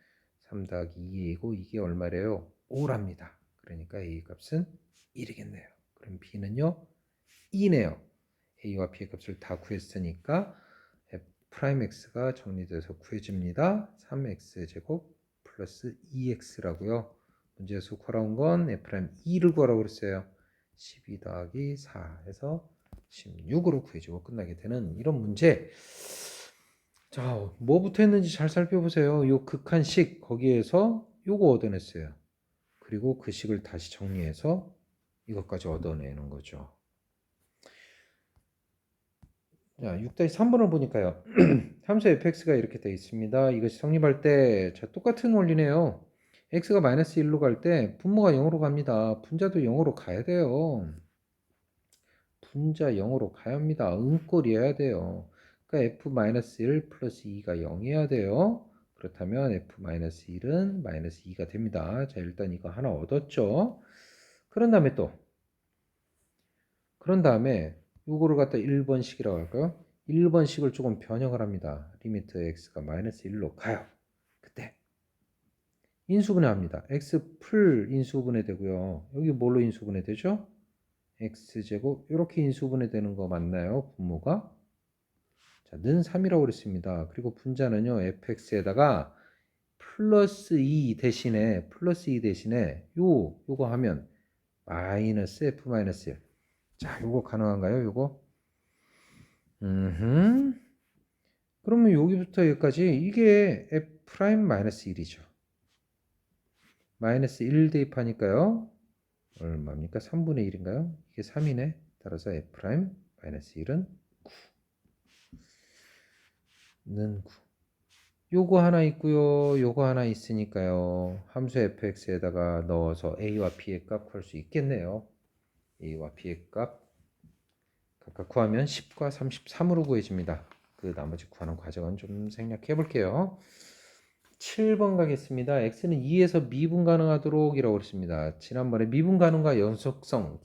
3 더하기 2a이고 이게 얼마래요? 5랍니다. 그러니까 a 값은 1이겠네요. 그럼 b는요? 2네요. a와 b의 값을 다 구했으니까 f'x가 정리돼서 구해집니다. 3x제곱 플러스 2x라고요. 문제에서 구하라는 건 f'2를 구하라고 그랬어요. 12 더하기 4 해서 16으로 구해지고 끝나게 되는 이런 문제. 자, 뭐부터 했는지 잘 살펴보세요. 요 극한식 거기에서 요거 얻어냈어요. 그리고 그 식을 다시 정리해서 이것까지 얻어내는 거죠. 자, 6-3번을 보니까요. 함수 fx가 이렇게 되어 있습니다. 이것이 성립할 때 자, 똑같은 원리네요. x가 마이너스 1로 갈 때 분모가 0으로 갑니다. 분자도 0으로 가야 돼요. 분자 0으로 가야 합니다. 음꼴이어야 돼요. 그러니까 f-1 플러스 2가 0이어야 돼요. 그렇다면 f-1은 마이너스 2가 됩니다. 자, 일단 이거 하나 얻었죠. 그런 다음에 요거를 갖다 1번식이라고 할까요? 1번식을 조금 변형을 합니다. 리미트 x가 마이너스 1로 가요. 그때 인수분해 합니다. x 풀 인수분해 되고요. 여기 뭘로 인수분해 되죠? x제곱 이렇게 인수분해 되는 거 맞나요? 분모가? 자, 는 3이라고 그랬습니다. 그리고 분자는요. fx에다가 플러스 2 대신에 요거 하면 마이너스 f 마이너스 1. 자, 요거 가능한가요? 요거? 그러면 여기부터 여기까지 이게 f 프라임 마이너스 1이죠. 마이너스 1 대입하니까요. 얼마입니까? 3분의 1인가요? 이게 3이네. 따라서 f 프라임 마이너스 1은 9는 9. 요거 하나 있고요. 요거 하나 있으니까요. 함수 fx에다가 넣어서 a와 b의 값 구할 수 있겠네요. a와 b의 값 각각 구하면 10과 33으로 구해집니다. 그 나머지 구하는 과정은 좀 생략해 볼게요. 7번 가겠습니다. x는 2에서 미분 가능하도록 이라고 그랬습니다. 지난번에 미분 가능과 연속성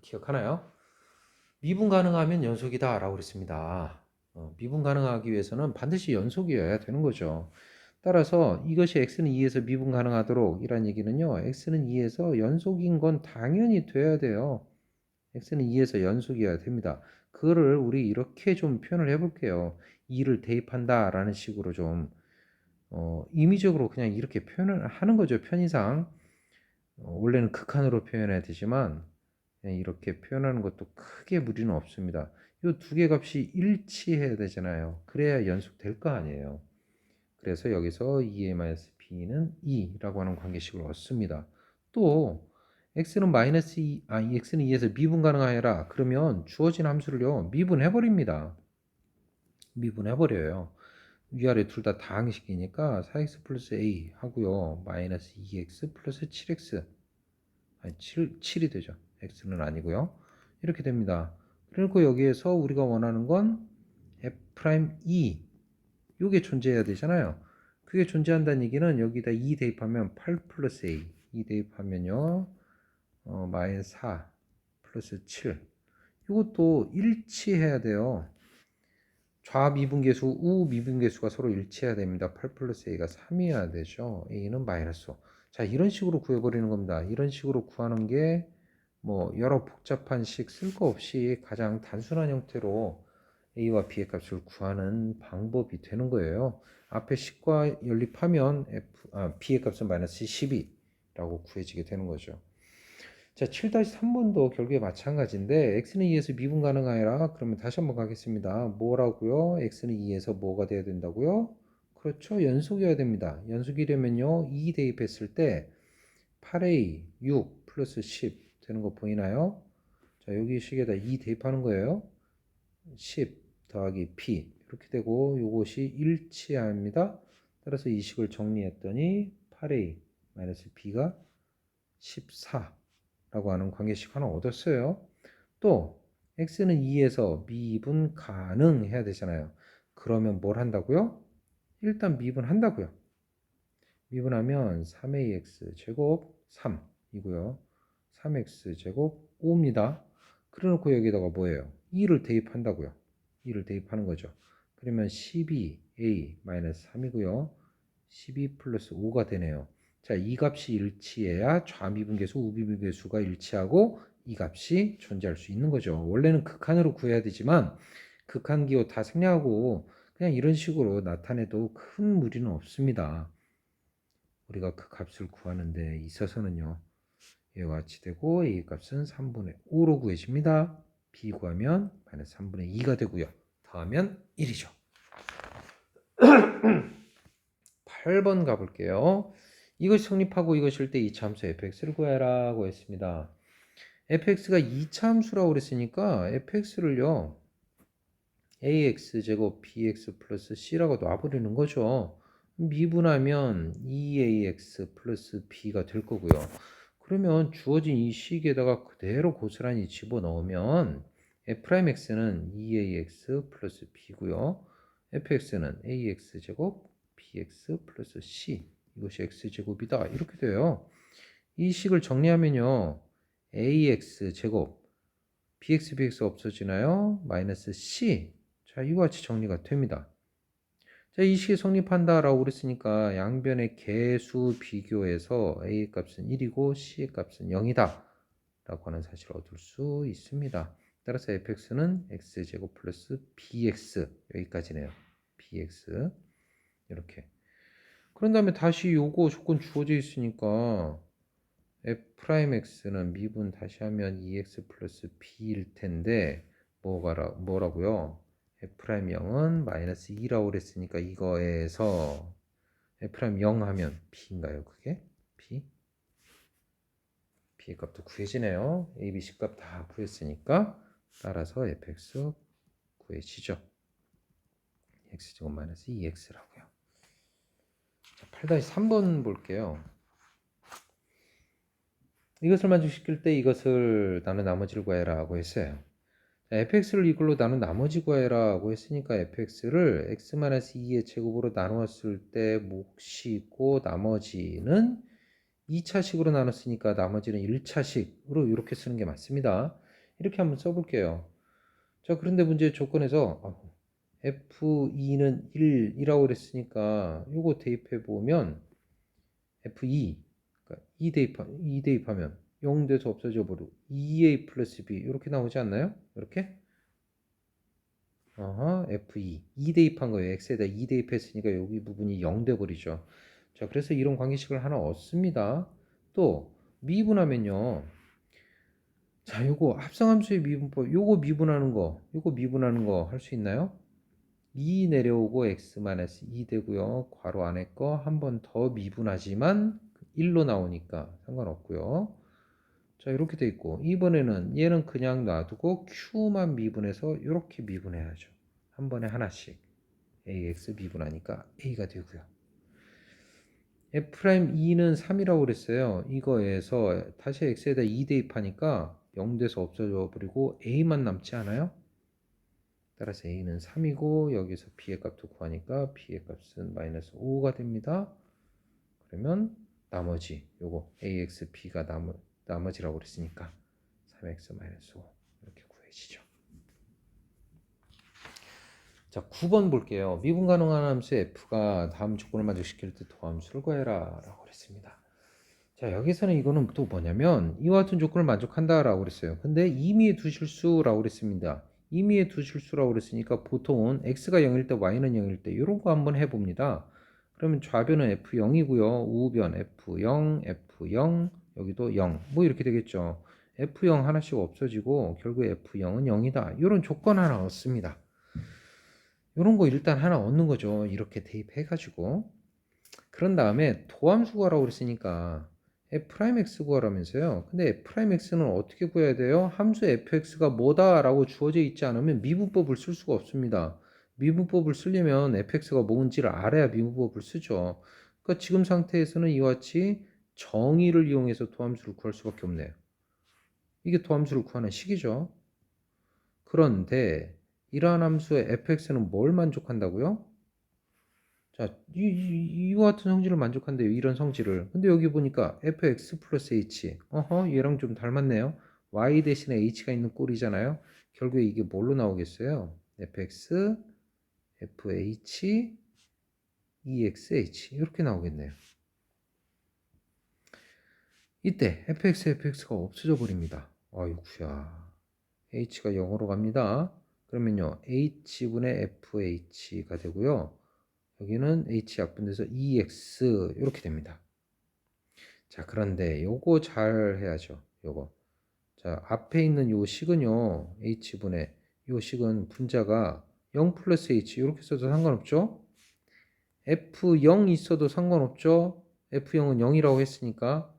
기억하나요? 미분 가능하면 연속이다 라고 그랬습니다. 미분 가능하기 위해서는 반드시 연속이어야 되는 거죠. 따라서 이것이 x는 2에서 미분 가능하도록 이란 얘기는요. x는 2에서 연속인 건 당연히 돼야 돼요. x는 2에서 연속이어야 됩니다. 그거를 우리 이렇게 좀 표현을 해볼게요. 2를 대입한다 라는 식으로 좀 임의적으로 그냥 이렇게 표현을 하는 거죠. 편의상. 원래는 극한으로 표현해야 되지만 그냥 이렇게 표현하는 것도 크게 무리는 없습니다. 이 두 개 값이 일치해야 되잖아요. 그래야 연속될 거 아니에요. 그래서 여기서 2a-b는 2라고 하는 관계식을 얻습니다. 또 x는 마이너스 2, x는 2에서 미분 가능하여라. 그러면 주어진 함수를요. 미분해버립니다. 미분해버려요. 위아래 둘 다 다항식이니까 4x 플러스 a 하고요. 마이너스 2x 플러스 7x 7이 되죠. x는 아니고요. 이렇게 됩니다. 그리고 여기에서 우리가 원하는 건 f'2 요게 존재해야 되잖아요. 그게 존재한다는 얘기는 여기다 2 대입하면 8 플러스 a 2 대입하면요 마이너스 4 플러스 7 이것도 일치해야 돼요. 좌 미분계수, 우 미분계수가 서로 일치해야 됩니다. 8 플러스 a가 3이어야 되죠. a는 마이너스 5. 자, 이런 식으로 구해버리는 겁니다. 이런 식으로 구하는 게 뭐 여러 복잡한 식 쓸 거 없이 가장 단순한 형태로 a와 b의 값을 구하는 방법이 되는 거예요. 앞에 식과 연립하면 b의 값은 마이너스 12라고 구해지게 되는 거죠. 자, 7-3번도 결국에 마찬가지인데 x는 2에서 미분 가능하여라. 그러면 다시 한번 가겠습니다. 뭐라고요? x는 2에서 뭐가 돼야 된다고요? 그렇죠. 연속이어야 됩니다. 연속이려면요. 2 대입했을 때 8a 6 플러스 10 되는 거 보이나요? 자, 여기 식에다 2 대입하는 거예요. 10 더하기 b 이렇게 되고 이것이 일치합니다. 따라서 이 식을 정리했더니 8a 마이너스 b가 14 라고 하는 관계식 하나 얻었어요. 또 x는 2에서 미분 가능해야 되잖아요. 그러면 뭘 한다고요? 일단 미분한다고요. 미분하면 3ax 제곱 3이고요. 3x 제곱 5입니다. 그래놓고 여기다가 뭐예요? 2를 대입한다고요. 2를 대입하는 거죠. 그러면 12a-3이고요. 12 플러스 5가 되네요. 자, 이 값이 일치해야 좌미분계수, 우미분계수가 일치하고 이 값이 존재할 수 있는 거죠. 원래는 극한으로 구해야 되지만 극한기호 다 생략하고 그냥 이런 식으로 나타내도 큰 무리는 없습니다. 우리가 그 값을 구하는 데 있어서는요. 이와 같이 되고 a 값은 3분의 5로 구해집니다. b 구하면 마이너스 3분의 2가 되고요. 더하면 1이죠. 8번 가볼게요. 이것이 성립하고 이것일 때 이차 함수 fx를 구해라고 했습니다. fx가 2차 함수라고 그랬으니까 fx를요. ax 제곱 bx 플러스 c라고 놔버리는 거죠. 미분하면 2ax 플러스 b가 될 거고요. 그러면 주어진 이 식에다가 그대로 고스란히 집어넣으면 f'x는 2ax 플러스 b고요. fx는 ax 제곱 bx 플러스 c 이것이 x제곱이다. 이렇게 돼요. 이 식을 정리하면요. ax 제곱 bx 없어지나요? 마이너스 c. 자, 이와 같이 정리가 됩니다. 자, 이 식이 성립한다라고 그랬으니까 양변의 개수 비교해서 a 값은 1이고 c 값은 0이다 라고 하는 사실을 얻을 수 있습니다. 따라서 fx는 x제곱 플러스 bx 여기까지네요. bx 이렇게. 그런 다음에 다시 요거 조건 주어져 있으니까 f'x는 미분 다시 하면 2x 플러스 b일 텐데 뭐라고요? f'0은 마이너스 2라고 그랬으니까 이거에서 f'0 하면 b인가요? 그게? b? b 값도 구해지네요. a, b, c 값 다 구했으니까 따라서 fx 구해지죠. x제곱 마이너스 2x라고요. 자, 8-3번 볼게요. 이것을 만족시킬 때 이것을 나눈 나머지를 구해라 하고 했어요. 자, fx를 이걸로 나눈 나머지 구해라 하고 했으니까 fx를 x-2의 제곱으로 나누었을 때 몫이 있고 나머지는 2차식으로 나눴으니까 나머지는 1차식으로 이렇게 쓰는 게 맞습니다. 이렇게 한번 써볼게요. 자, 그런데 문제 조건에서 F2는 1이라고 그랬으니까 요거 대입해 보면 F2 그러니까 2 대입하면 0 돼서 없어져 버리고 2A 플러스 B 이렇게 나오지 않나요? 이렇게? F2 2 대입한 거예요. X에다 2 대입했으니까 여기 부분이 0 돼 버리죠. 자, 그래서 이런 관계식을 하나 얻습니다. 또 미분하면요. 자, 요거 합성함수의 미분법, 요거 미분하는 거 할 수 있나요? 2 내려오고 x-2 되고요. 괄호 안에 거 한 번 더 미분하지만 1로 나오니까 상관없고요. 자, 이렇게 돼 있고 이번에는 얘는 그냥 놔두고 q만 미분해서 이렇게 미분해야죠. 한 번에 하나씩 ax 미분하니까 a가 되고요. F'2는 3이라고 그랬어요. 이거에서 다시 x에다 2 대입하니까 0 돼서 없어져 버리고 a만 남지 않아요? 따라서 a는 3이고 여기서 b의 값도 구하니까 b의 값은 마이너스 5가 됩니다. 그러면 나머지 요거 ax b가 나머지라고 그랬으니까 3x 마이너스 5 이렇게 구해지죠. 자, 9번 볼게요. 미분 가능한 함수 f가 다음 조건을 만족시킬 때 도함수를 구해라 라고 그랬습니다. 자, 여기서는 이거는 또 뭐냐면 이와 같은 조건을 만족한다 라고 그랬어요. 근데 임의의 두 실수라고 그랬습니다. 임의의 두 실수라고 그랬으니까 보통은 x가 0일 때 y는 0일 때 이런 거 한번 해봅니다. 그러면 좌변은 f0이고요. 우변 f0, f0, 여기도 0. 뭐 이렇게 되겠죠. f0 하나씩 없어지고 결국 f0은 0이다. 이런 조건 하나 얻습니다. 이런 거 일단 하나 얻는 거죠. 이렇게 대입해가지고. 그런 다음에 도함수 구하라고 그랬으니까 f'x 구하라면서요. 근데 f'x는 어떻게 구해야 돼요? 함수 fx가 뭐다 라고 주어져 있지 않으면 미분법을 쓸 수가 없습니다. 미분법을 쓰려면 fx가 뭔지를 알아야 미분법을 쓰죠. 그러니까 지금 상태에서는 이와 같이 정의를 이용해서 도함수를 구할 수밖에 없네요. 이게 도함수를 구하는 식이죠. 그런데 이러한 함수의 fx는 뭘 만족한다고요? 자, 이와 같은 성질을 만족한대요. 이런 성질을. 근데 여기 보니까 fx 플러스 h. 얘랑 좀 닮았네요. y 대신에 h가 있는 꼴이잖아요. 결국에 이게 뭘로 나오겠어요? fx, fh, exh. 이렇게 나오겠네요. 이때 fx가 없어져 버립니다. 아이구야. h가 0으로 갑니다. 그러면요. h분의 fh가 되고요. 여기는 h 약분돼서 ex 이렇게 됩니다. 자, 그런데 요거 잘 해야죠. 요거. 자, 앞에 있는 요 식은요. h분의 요 식은 분자가 0 플러스 h 이렇게 써도 상관없죠? f0 있어도 상관없죠? f0은 0이라고 했으니까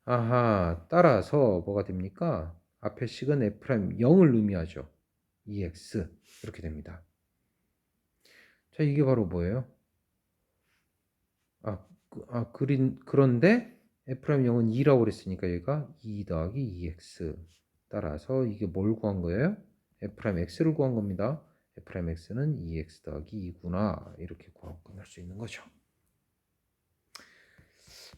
아하, 따라서 뭐가 됩니까? 앞에 식은 f'0을 의미하죠. ex 이렇게 됩니다. 자, 이게 바로 뭐예요? 그런데 F'0은 2라고 그랬으니까 얘가 2 더하기 2x. 따라서 이게 뭘 구한 거예요? F'x를 구한 겁니다. F'x는 2x 더하기 2구나. 이렇게 구하고 끝날 수 있는 거죠.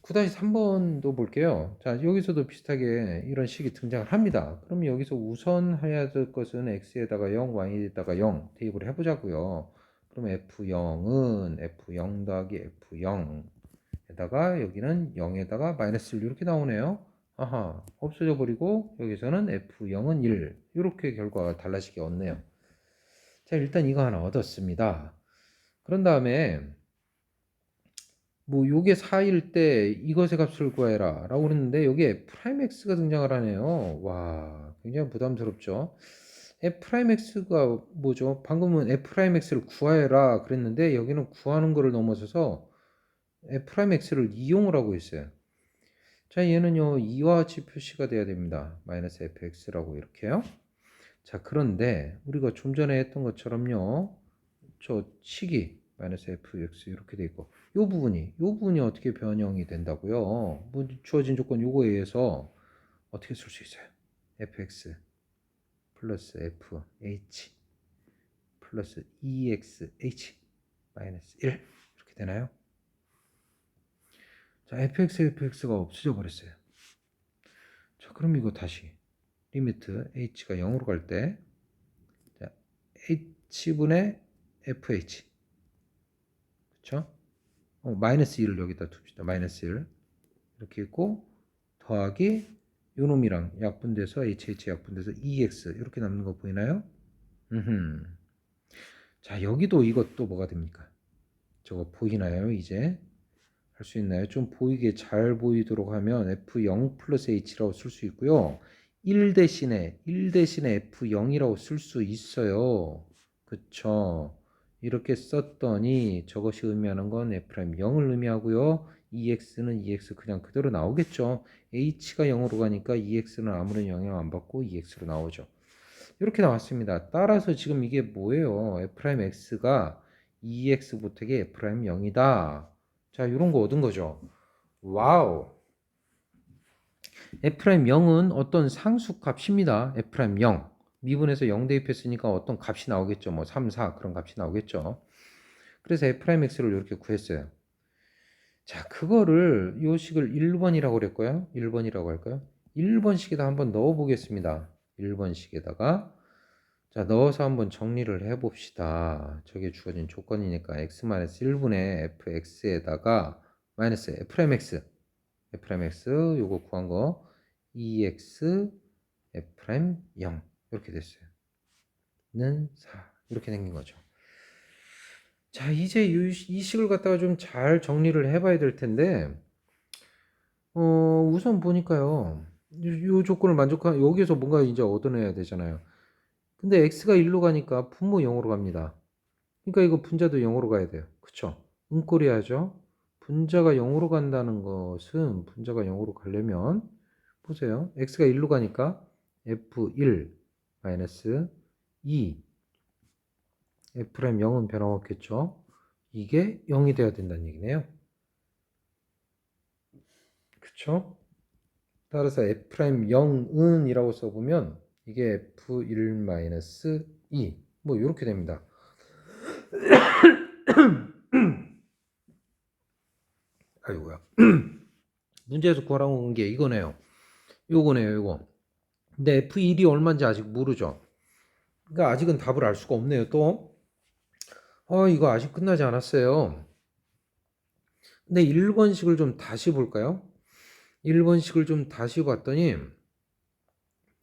9-3번도 볼게요. 자, 여기서도 비슷하게 이런 식이 등장을 합니다. 그럼 여기서 우선 해야 될 것은 x에다가 0, y에다가 0 대입을 해보자고요. 그럼 F0은 F0 더하기 F0 에다가 여기는 0에다가 마이너스 1 이렇게 나오네요. 아하, 없어져 버리고 여기서는 F0은 1 이렇게 결과가 달라지게 얻네요. 자, 일단 이거 하나 얻었습니다. 그런 다음에 뭐 요게 4일 때 이것의 값을 구해라 라고 그랬는데 여기에 프라임X가 등장을 하네요. 와, 굉장히 부담스럽죠. F'X가 뭐죠? 방금은 F'X를 구해라 그랬는데 여기는 구하는 거를 넘어서서 F'X를 이용을 하고 있어요. 자, 얘는요, 이와 같이 표시가 돼야 됩니다. 마이너스 fx라고 이렇게요. 자, 그런데 우리가 좀 전에 했던 것처럼요, 저 식이 마이너스 fx 이렇게 돼 있고, 요 부분이 어떻게 변형이 된다고요? 뭐 주어진 조건 요거에 의해서 어떻게 쓸 수 있어요? fx 플러스 fh 플러스 exh 마이너스 1 이렇게 되나요? 자, fx가 없어져 버렸어요. 자, 그럼 이거 다시 리미트 h가 0으로 갈 때, 자, h분의 FH. 그쵸? 마이너스 1을 여기다 둡시다. 마이너스 1. 이렇게 있고, 더하기 요 놈이랑 약분돼서 HH 약분돼서 EX 이렇게 남는 거 보이나요? 자, 여기도 이것도 뭐가 됩니까? 저거 보이나요? 이제 할 수 있나요? 좀 보이게 잘 보이도록 하면 F0 플러스 H라고 쓸 수 있고요. 1 대신에 F0이라고 쓸 수 있어요. 그쵸? 이렇게 썼더니 저것이 의미하는 건 F'0을 의미하고요. EX는 EX 그냥 그대로 나오겠죠. H가 0으로 가니까 EX는 아무런 영향 안 받고 EX로 나오죠. 이렇게 나왔습니다. 따라서 지금 이게 뭐예요? F'X가 EX 보태기 F'0이다. 자, 이런 거 얻은 거죠. 와우. F'0은 어떤 상수값입니다. F'0. 미분에서 0 대입했으니까 어떤 값이 나오겠죠. 뭐 3, 4 그런 값이 나오겠죠. 그래서 F'X를 이렇게 구했어요. 자, 그거를 요 식을 1번이라고 그랬고요. 1번이라고 할까요? 1번식에다 한번 넣어 보겠습니다. 1번식에다가 자, 넣어서 한번 정리를 해 봅시다. 저게 주어진 조건이니까 x-1분의 fx에다가 마이너스 f'x 요거 구한 거 ex f'0 이렇게 됐어요. 는 4 이렇게 생긴 거죠. 자, 이제 이 식을 갖다가 좀 잘 정리를 해 봐야 될 텐데 우선 보니까요. 요 조건을 만족한 여기에서 뭔가 이제 얻어내야 되잖아요. 근데 x가 1로 가니까 분모 0으로 갑니다. 그러니까 이거 분자도 0으로 가야 돼요. 그쵸? 음꼴이 하죠. 분자가 0으로 간다는 것은 분자가 0으로 가려면 보세요. x가 1로 가니까 f1 마이너스 2 f'0은 변함없겠죠. 이게 0이 돼야 된다는 얘기네요. 그쵸? 따라서 f'0은 이라고 써보면 이게 f1 2 뭐 이렇게 됩니다. 아이고야. 문제에서 구하라고 한 게 이거네요. 요거네요, 요거. 근데 F1이 얼마인지 아직 모르죠. 그러니까 아직은 답을 알 수가 없네요, 또. 이거 아직 끝나지 않았어요. 근데 1번식을 좀 다시 볼까요? 1번식을 좀 다시 봤더니,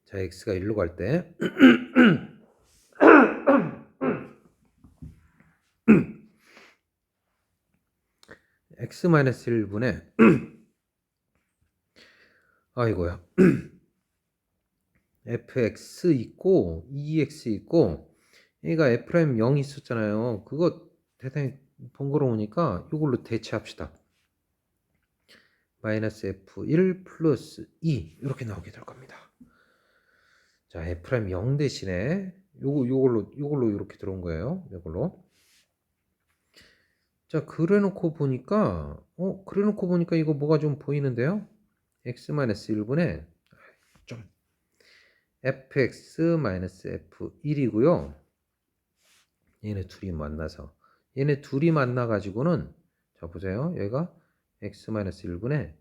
자, x가 1로 갈 때, x-1분의, 아이고야. fx 있고, 2x 있고, 얘가 f'0 있었잖아요. 그거 대단히 번거로우니까 이걸로 대체합시다. 마이너스 f1 플러스 2 이렇게 나오게 될 겁니다. 자, f'0 대신에 요걸로 이렇게 들어온 거예요. 이걸로. 자, 그래놓고 보니까 이거 뭐가 좀 보이는데요? x-1분의 좀 fx-f1이고요. 얘네 둘이 만나 가지고는 자, 보세요. 얘가 x-1분의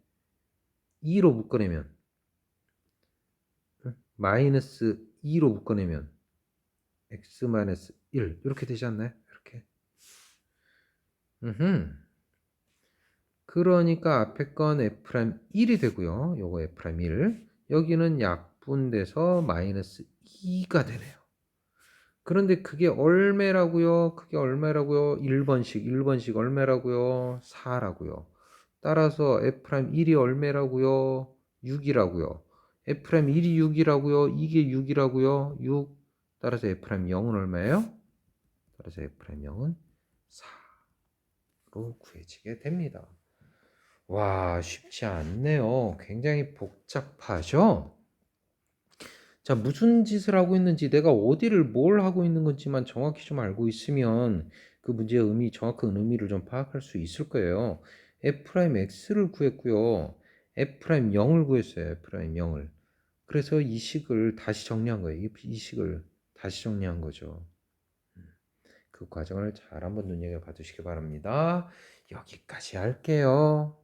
2로 묶어내면 마이너스 2로 묶어내면 x-1 이렇게 되지 않나요? 이렇게. 그러니까 앞에 건 F'1이 되고요. 요거 F'1. 여기는 약분돼서 마이너스 2가 되네요. 그런데 그게 얼마라고요? 1번식 얼마라고요? 4라고요. 따라서 F'1이 얼마라고요? 6이라고요. F'1이 6이라고요. 이게 6이라고요. 6. 따라서 F'0은 얼마예요? 따라서 F'0은 4로 구해지게 됩니다. 와, 쉽지 않네요. 굉장히 복잡하죠? 자, 무슨 짓을 하고 있는지, 내가 어디를 뭘 하고 있는 건지만 정확히 좀 알고 있으면 그 문제의 정확한 의미를 좀 파악할 수 있을 거예요. F'X를 구했고요. F'0을 구했어요. F'0을. 그래서 이 식을 다시 정리한 거예요. 이 식을 다시 정리한 거죠. 그 과정을 잘 한번 눈여겨봐 주시기 바랍니다. 여기까지 할게요.